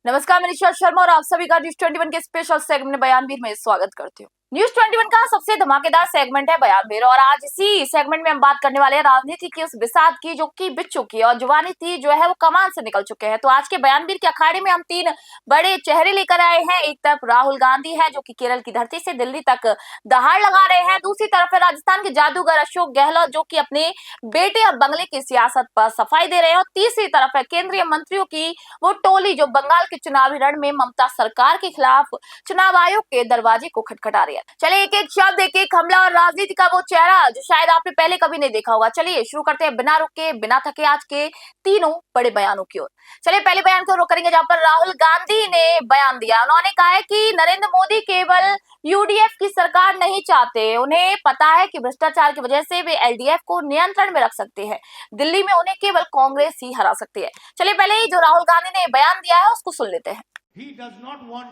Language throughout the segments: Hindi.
नमस्कार, मैं निशा शर्मा और आप सभी का न्यूज 21 के स्पेशल सेगमेंट बयानवीर में स्वागत करती हूँ। न्यूज 21 का सबसे धमाकेदार सेगमेंट है बयानवीर और आज इसी सेगमेंट में हम बात करने वाले हैं राजनीति की उस बिसात की जो कि बिक चुकी है और जुबानी थी जो है वो कमान से निकल चुके हैं। तो आज के बयानवीर के अखाड़े में हम तीन बड़े चेहरे लेकर आए हैं। एक तरफ राहुल गांधी है जो कि केरल की धरती से दिल्ली तक दहाड़ लगा रहे हैं। दूसरी तरफ है राजस्थान के जादूगर अशोक गहलोत जो कि अपने बेटे और बंगले की सियासत पर सफाई दे रहे हैं। और तीसरी तरफ है केंद्रीय मंत्रियों की वो टोली जो बंगाल के चुनावी रण में ममता सरकार के खिलाफ चुनाव आयोग के दरवाजे को खटखटा रही है। चलिए एक एक शब्द, एक एक हमला और राजनीति का वो चेहरा जो शायद आपने पहले कभी नहीं देखा होगा। चलिए शुरू करते हैं बिना रुके बिना थके आज के तीनों बड़े बयानों की ओर। चलिए पहले बयान को रुक करेंगे जहां पर राहुल गांधी ने बयान दिया। उन्होंने कहा है कि नरेंद्र मोदी केवल यूडीएफ की सरकार नहीं चाहते, उन्हें पता है कि भ्रष्टाचार की वजह से वे एलडीएफ को नियंत्रण में रख सकते हैं। दिल्ली में उन्हें केवल कांग्रेस ही हरा सकती है। चलिए पहले ही जो राहुल गांधी ने बयान दिया है उसको सुन लेते हैं। He does not want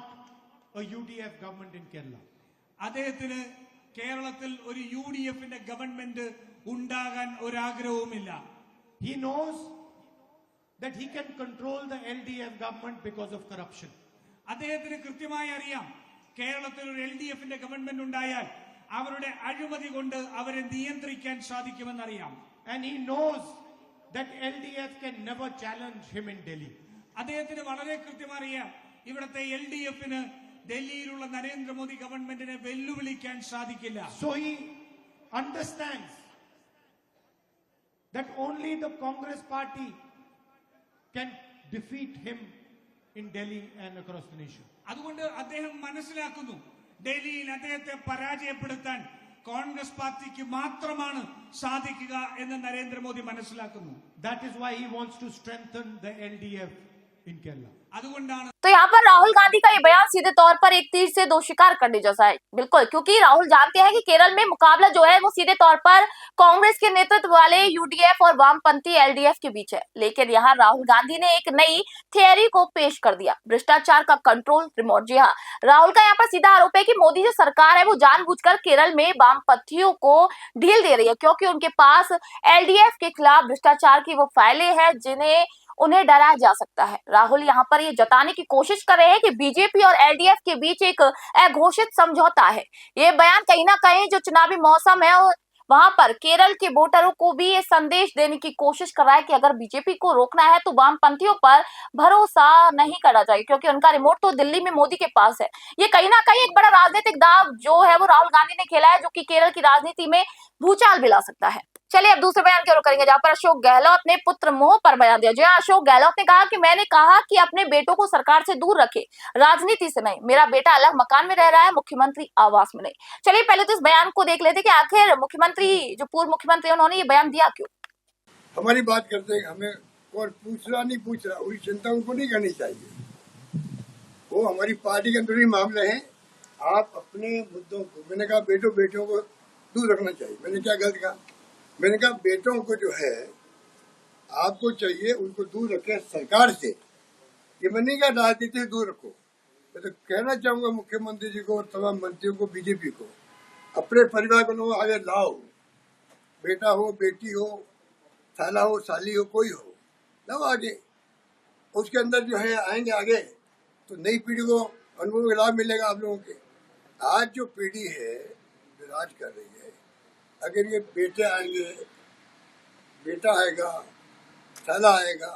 a UDF government in Kerala. അദ്ദേഹത്തിന് കേരളത്തിൽ ഒരു യുഡിഎഫിന്റെ ഗവൺമെന്റ് ഉണ്ടാകാൻ ഒരു ആഗ്രഹവുമില്ല. He knows that he can control the LDF government because of corruption. അദ്ദേഹത്തിന് കൃത്യമായി അറിയാം കേരളത്തിൽ ഒരു എൽഡിഎഫിന്റെ ഗവൺമെന്റ് ഉണ്ടായാൽ അവരുടെ അഴിമതി കൊണ്ട് അവരെ നിയന്ത്രിക്കാൻ സാധിക്കുമെന്നറിയാം. And he knows that LDF can never challenge him in Delhi. അദ്ദേഹത്തിന് വളരെ കൃത്യമായി അറിയാം ഇവിടുത്തെ എൽഡിഎഫിന് ഡൽഹിയിലുള്ള നരേന്ദ്രമോദി ഗവൺമെന്റിനെ വെല്ലുവിളിക്കാൻ സാധിക്കില്ല. So he understands that only the Congress party can defeat him in Delhi and across the nation. അതുകൊണ്ട് അദ്ദേഹം മനസ്സിലാക്കുന്നു ഡൽഹിയിൽ അദ്ദേഹത്തെ പരാജയപ്പെടുത്താൻ കോൺഗ്രസ് പാർട്ടിക്ക് മാത്രമാണ് സാധിക്കുക എന്ന് നരേന്ദ്രമോദി മനസ്സിലാക്കുന്നു. That is why he wants to strengthen the LDF in Kerala. അതുകൊണ്ടാണ് तो यहाँ पर राहुल गांधी का ये बयान सीधे तौर पर एक तीर से दो शिकार करने जैसा है। बिल्कुल, क्योंकि राहुल जानते हैं कि केरल में मुकाबला जो है वो सीधे तौर पर कांग्रेस के नेतृत्व वाले यूडीएफ और वामपंथी एलडीएफ के बीच है। लेकिन यहाँ राहुल गांधी ने एक नई थियरी को पेश कर दिया, भ्रष्टाचार का कंट्रोल रिमोट। जी हाँ, राहुल का यहाँ पर सीधा आरोप है कि मोदी जो सरकार है वो जानबूझकर केरल में वामपंथियों को ढील दे रही है, क्योंकि उनके पास एलडीएफ के खिलाफ भ्रष्टाचार की वो फाइलें हैं जिन्हें उन्हें डराया जा सकता है। राहुल यहाँ पर ये जताने की कोशिश कर रहे हैं कि बीजेपी और एलडीएफ के बीच एक अघोषित समझौता है। ये बयान कहीं ना कहीं जो चुनावी मौसम है वहां पर केरल के वोटरों को भी ये संदेश देने की कोशिश कर रहा है कि अगर बीजेपी को रोकना है तो वामपंथियों पर भरोसा नहीं करना चाहिए, क्योंकि उनका रिमोट तो दिल्ली में मोदी के पास है। ये कहीं ना कहीं एक बड़ा राजनीतिक दाव जो है वो राहुल गांधी ने खेला है, जो कि केरल की राजनीति में भूचाल भी ला सकता है। चलिए अब दूसरे बयान की ओर करेंगे जहां पर अशोक गहलोत ने पुत्र मोह पर बयान दिया। जी हाँ, अशोक गहलोत ने कहा कि मैंने कहा कि अपने बेटों को सरकार से दूर रखे, राजनीति से नहीं। मेरा बेटा अलग मकान में रह रहा है, मुख्यमंत्री आवास में नहीं। चलिए पहले तो इस बयान को देख लेते कि आखिर मुख्यमंत्री जो पूर्व मुख्यमंत्री उन्होंने ये बयान दिया क्यों। हमारी बात करते हैं, हमें और पूछ रहा नहीं पूछ रहा उसकी चिंता उनको नहीं करनी चाहिए। वो हमारी पार्टी के अंदर ही मामले हैं। आप अपने मुद्दों को, मैंने कहा बेटों को दूर रखना चाहिए। मैंने क्या गलत कहा? मैंने कहा बेटों को जो है आपको चाहिए उनको दूर रखें सरकार से। ये मैंने नहीं कहा राजनीति से दूर रखो। मैं तो कहना चाहूंगा मुख्यमंत्री जी को और तमाम मंत्रियों को, बीजेपी को, अपने परिवार को लोग आगे लाओ। बेटा हो, बेटी हो, साला हो, साली हो, कोई हो, लाओ आगे। उसके अंदर जो है आएंगे आगे तो नई पीढ़ी को अनुभव का लाभ मिलेगा आप लोगों के। आज जो पीढ़ी है जो राज कर रही है, अगर ये बेटे आएंगे, बेटा आएगा, साला आएगा,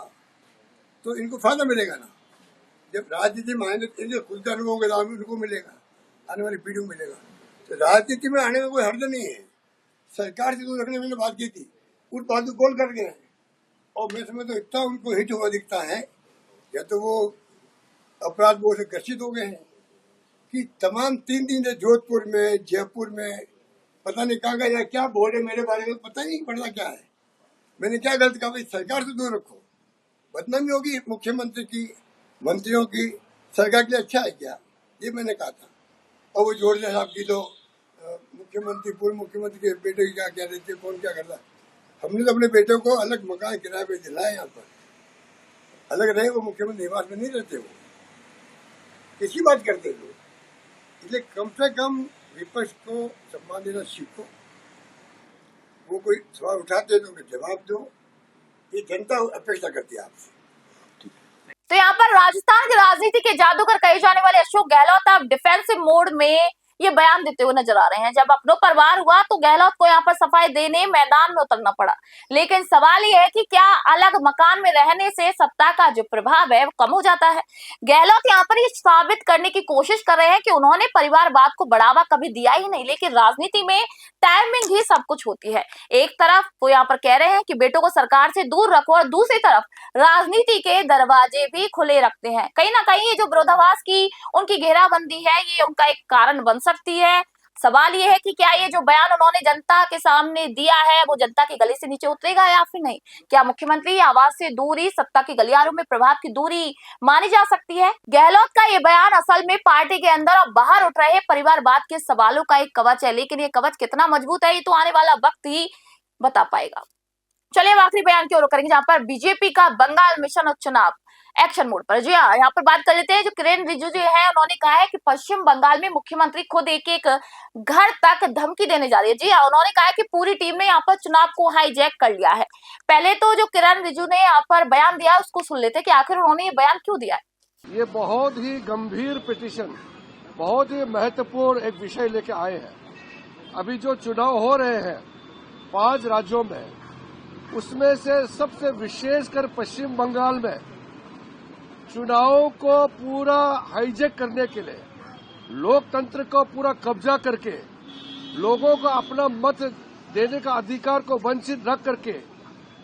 तो इनको फायदा मिलेगा ना। जब राजनीति में आएंगे तो इनके खुद का अनुभव का लाभ उनको मिलेगा, आने वाली पीढ़ी को मिलेगा। तो राजनीति में आने में कोई हर्ज नहीं है। सरकार से दूर रखने मैंने बात की थी, उस बात को कॉल कर गए और मैं समझता तो इतना उनको हिट हुआ दिखता है, या तो वो अपराध बोध से ग्रसित हो गए हैं कि तमाम 3 दिन से जोधपुर में, जयपुर में, पता नहीं कहाँ गया, क्या बोल रहे मेरे बारे में पता नहीं पड़ता क्या है। मैंने क्या गलत कहा? भाई सरकार से दूर रखो, बदनामी होगी मुख्यमंत्री की, मंत्रियों की। सरकार के लिए अच्छा है क्या? ये मैंने कहा था। और वो जोड़ साहब की तो मुख्यमंत्री, पूर्व मुख्यमंत्री के बेटे की क्या कह रहे थे, कौन क्या करता। हमने तो अपने बेटों को अलग मकान किराए पे दिलाया, यहाँ पर अलग रहे। वो मुख्यमंत्री निवास में नहीं रहते, वो किसी बात करते लोग। इसलिए कम से कम विपक्ष को सम्मान देना सीखो। वो कोई सवाल उठाते तो जवाब दो। ये जनता अपेक्षा करती है आपसे। तो यहाँ पर राजस्थान की राजनीति मोड़ में ये बयान देते हुए नजर आ रहे हैं। जब अपनों पर वार हुआ तो गहलोत को यहाँ पर सफाई देने मैदान में उतरना पड़ा। लेकिन सवाल ये है कि क्या अलग मकान में रहने से सत्ता का जो प्रभाव है वो कम हो जाता है? गहलोत यहाँ पर ये साबित करने की कोशिश कर रहे हैं कि उन्होंने परिवारवाद को बढ़ावा कभी दिया ही नहीं, लेकिन राजनीति में टाइमिंग ही सब कुछ होती है। एक तरफ वो यहाँ पर कह रहे हैं कि बेटों को सरकार से दूर रखो, और दूसरी तरफ राजनीति के दरवाजे भी खुले रखते हैं। कहीं ना कहीं ये जो विरोधाभास की उनकी घेराबंदी है, ये उनका एक कारण बन सकती है। सवाल ये है कि क्या ये जो बयान उन्होंने जनता के सामने दिया है वो जनता के गले से नीचे उतरेगा या फिर नहीं? क्या मुख्यमंत्री आवाज से दूरी सत्ता के गलियारों में प्रभाव की दूरी मानी जा सकती है? गहलोत का ये बयान असल में पार्टी के अंदर और बाहर उठ रहे परिवारवाद के सवालों का एक कवच है, लेकिन ये कवच कितना मजबूत है ये तो आने वाला वक्त ही बता पाएगा। चलिए अब आखिरी बयान की ओर करेंगे, जहां पर बीजेपी का बंगाल मिशन और चुनाव एक्शन मोड पर। जी हाँ, यहाँ पर बात कर लेते हैं। जो किरेन रिजिजू है उन्होंने कहा है कि पश्चिम बंगाल में मुख्यमंत्री खुद एक घर तक धमकी देने जा रही है। जी हाँ, उन्होंने कहा है कि पूरी टीम ने यहाँ पर चुनाव को हाईजैक कर लिया है। पहले तो जो किरेन रिजिजू ने यहाँ पर बयान दिया उसको सुन लेते कि आखिर उन्होंने ये बयान क्यों दिया है। ये बहुत ही गंभीर पिटीशन, बहुत ही महत्वपूर्ण एक विषय लेके आए हैं। अभी जो चुनाव हो रहे हैं 5 राज्यों में, उसमें से सबसे विशेषकर पश्चिम बंगाल में चुनाव को पूरा हाईजैक करने के लिए, लोकतंत्र को पूरा कब्जा करके, लोगों को अपना मत देने का अधिकार को वंचित रख करके,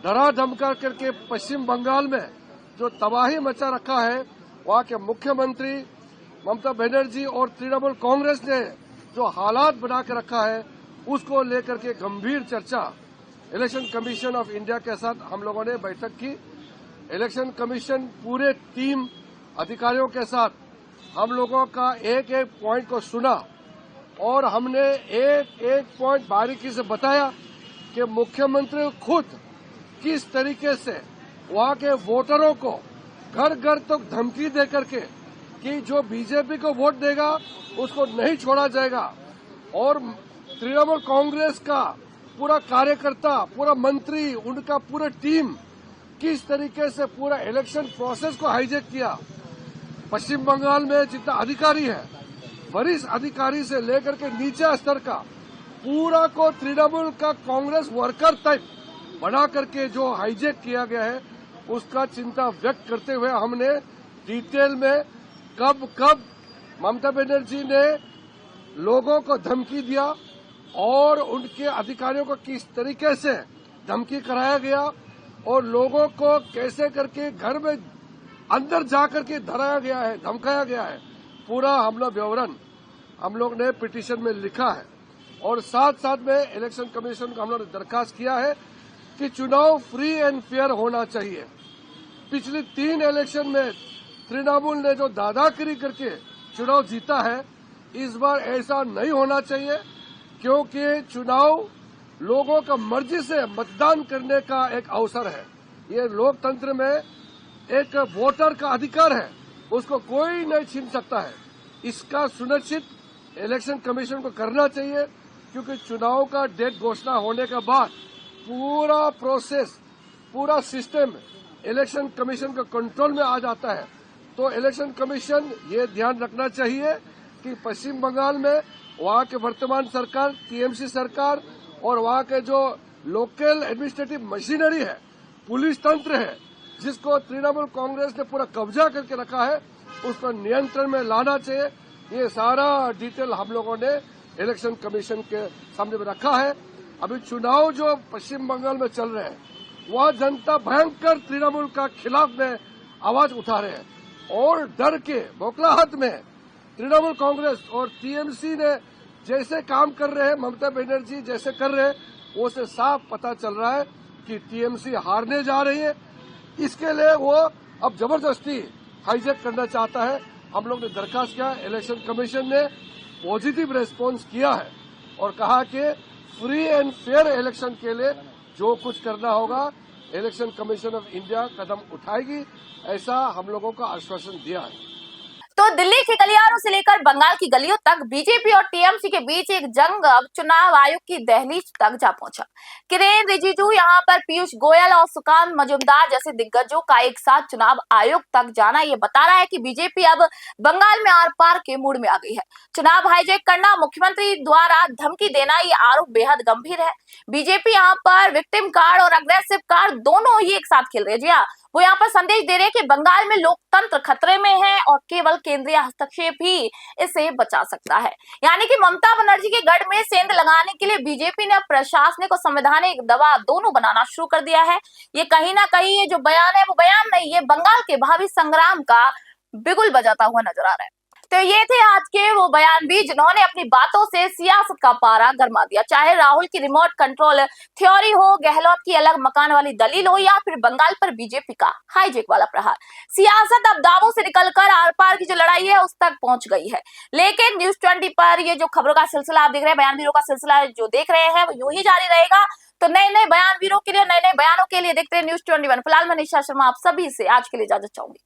डरा धमका करके पश्चिम बंगाल में जो तबाही मचा रखा है, वहां के मुख्यमंत्री ममता बनर्जी और तृणमूल कांग्रेस ने जो हालात बना के रखा है, उसको लेकर के गंभीर चर्चा इलेक्शन कमीशन ऑफ इंडिया के साथ हम लोगों ने बैठक की। इलेक्शन कमीशन पूरे टीम अधिकारियों के साथ हम लोगों का एक एक पॉइंट को सुना, और हमने एक एक पॉइंट बारीकी से बताया कि मुख्यमंत्री खुद किस तरीके से वहां के वोटरों को घर घर तक धमकी दे करके कि जो बीजेपी को वोट देगा उसको नहीं छोड़ा जाएगा, और तृणमूल कांग्रेस का पूरा कार्यकर्ता, पूरा मंत्री, उनका पूरा टीम किस तरीके से पूरा इलेक्शन प्रोसेस को हाईजैक किया। पश्चिम बंगाल में जितना अधिकारी है, वरिष्ठ अधिकारी से लेकर के नीचे स्तर का पूरा को तृणमूल का कांग्रेस वर्कर टाइप बना करके जो हाईजैक किया गया है, उसका चिंता व्यक्त करते हुए हमने डिटेल में कब कब ममता बनर्जी ने लोगों को धमकी दिया और उनके अधिकारियों को किस तरीके से धमकी कराया गया, और लोगों को कैसे करके घर में अंदर जाकर के धराया गया है, धमकाया गया है, पूरा हम लोग विवरण हम लोग ने पिटीशन में लिखा है। और साथ साथ में इलेक्शन कमीशन को हम लोग ने दरखास्त किया है कि चुनाव फ्री एंड फेयर होना चाहिए। पिछली 3 इलेक्शन में तृणमूल ने जो दादागिरी करके चुनाव जीता है, इस बार ऐसा नहीं होना चाहिए, क्योंकि चुनाव लोगों का मर्जी से मतदान करने का एक अवसर है। ये लोकतंत्र में एक वोटर का अधिकार है, उसको कोई नहीं छीन सकता है। इसका सुनिश्चित इलेक्शन कमीशन को करना चाहिए, क्योंकि चुनाव का डेट घोषणा होने के बाद पूरा प्रोसेस, पूरा सिस्टम इलेक्शन कमीशन के कंट्रोल में आ जाता है। तो इलेक्शन कमीशन ये ध्यान रखना चाहिए कि पश्चिम बंगाल में वहां के वर्तमान सरकार, टीएमसी सरकार, और वहां के जो लोकल एडमिनिस्ट्रेटिव मशीनरी है, पुलिस तंत्र है, जिसको तृणमूल कांग्रेस ने पूरा कब्जा करके रखा है, उसको नियंत्रण में लाना चाहिए। ये सारा डिटेल हम लोगों ने इलेक्शन कमीशन के सामने में रखा है। अभी चुनाव जो पश्चिम बंगाल में चल रहे हैं, वह जनता भयंकर तृणमूल का खिलाफ में आवाज उठा रहे हैं, और डर के बौखलाहट में तृणमूल कांग्रेस और टीएमसी ने जैसे काम कर रहे हैं, ममता बनर्जी जैसे कर रहे हैं, वो से साफ पता चल रहा है कि टीएमसी हारने जा रही है। इसके लिए वो अब जबरदस्ती हाईजैक करना चाहता है। हम लोग ने दरखास्त किया, इलेक्शन कमीशन ने पॉजिटिव रेस्पॉन्स किया है और कहा कि फ्री एंड फेयर इलेक्शन के लिए जो कुछ करना होगा इलेक्शन कमीशन ऑफ इंडिया कदम उठाएगी, ऐसा हम लोगों को आश्वासन दिया है। तो दिल्ली के गलियारों से लेकर बंगाल की गलियों तक बीजेपी और टीएमसी के बीच एक जंग अब चुनाव आयोग की दहलीज तक जा पहुंचा। किरेन रिजिजू यहाँ पर पीयूष गोयल और सुकांत मजूमदार जैसे दिग्गजों का एक साथ चुनाव आयोग तक जाना ये बता रहा है कि बीजेपी अब बंगाल में आर पार के मूड में आ गई है। चुनाव हाईजैक करना, मुख्यमंत्री द्वारा धमकी देना, ये आरोप बेहद गंभीर है। बीजेपी यहाँ पर विक्टिम कार्ड और अग्रेसिव कार्ड दोनों ही एक साथ खेल रही है। जी हाँ, वो यहाँ पर संदेश दे रहे हैं कि बंगाल में लोकतंत्र खतरे में है और केवल केंद्रीय हस्तक्षेप ही इसे बचा सकता है। यानी कि ममता बनर्जी के गढ़ में सेंध लगाने के लिए बीजेपी ने प्रशासनिक और संवैधानिक दबाव दोनों बनाना शुरू कर दिया है। ये कहीं ना कहीं ये जो बयान है वो बयान नहीं, ये बंगाल के भावी संग्राम का बिगुल बजाता हुआ नजर आ रहा है। तो ये थे आज के वो बयान भी जिन्होंने अपनी बातों से सियासत का पारा गरमा दिया। चाहे राहुल की रिमोट कंट्रोल थ्योरी हो, गहलोत की अलग मकान वाली दलील हो, या फिर बंगाल पर बीजेपी का हाईजेक वाला प्रहार, सियासत अब दावों से निकलकर आर पार की जो लड़ाई है उस तक पहुंच गई है। लेकिन न्यूज 20 पर ये जो खबरों का सिलसिला आप देख रहे हैं, बयानवीरों का सिलसिला जो देख रहे हैं, वो यूं ही जारी रहेगा। तो नए नए बयानवीरों के लिए, नए नए बयानों के लिए देखते हैं न्यूज 21। फिलहाल मैं निशा शर्मा आप सभी से आज के लिए इजाजत चाहूंगी।